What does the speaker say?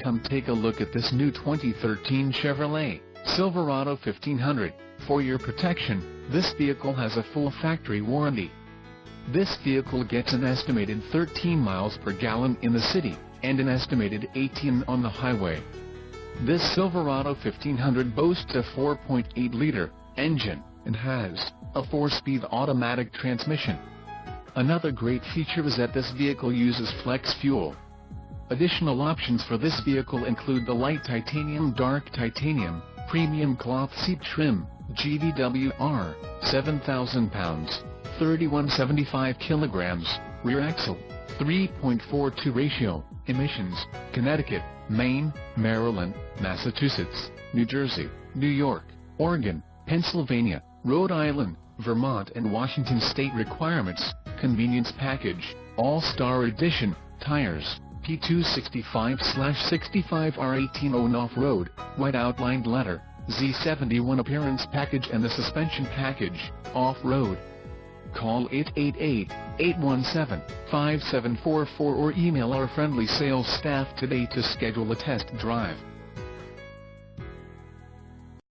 Come take a look at this new 2013 Chevrolet Silverado 1500. For your protection, this vehicle has a full factory warranty. This vehicle gets an estimated 13 miles per gallon in the city, and an estimated 18 on the highway. This Silverado 1500 boasts a 4.8-liter engine, and has a 4-speed automatic transmission. Another great feature is that this vehicle uses flex fuel. Additional options for this vehicle include the light titanium, dark titanium, premium cloth seat trim, GVWR, 7,000 pounds, 3175 kilograms, rear axle, 3.42 ratio, emissions, Connecticut, Maine, Maryland, Massachusetts, New Jersey, New York, Oregon, Pennsylvania, Rhode Island, Vermont and Washington state requirements. Convenience package, All-Star Edition, tires, P265/65 R18 off-road, white outlined letter, Z71 appearance package and the suspension package, off-road. Call 888-817-5744 or email our friendly sales staff today to schedule a test drive.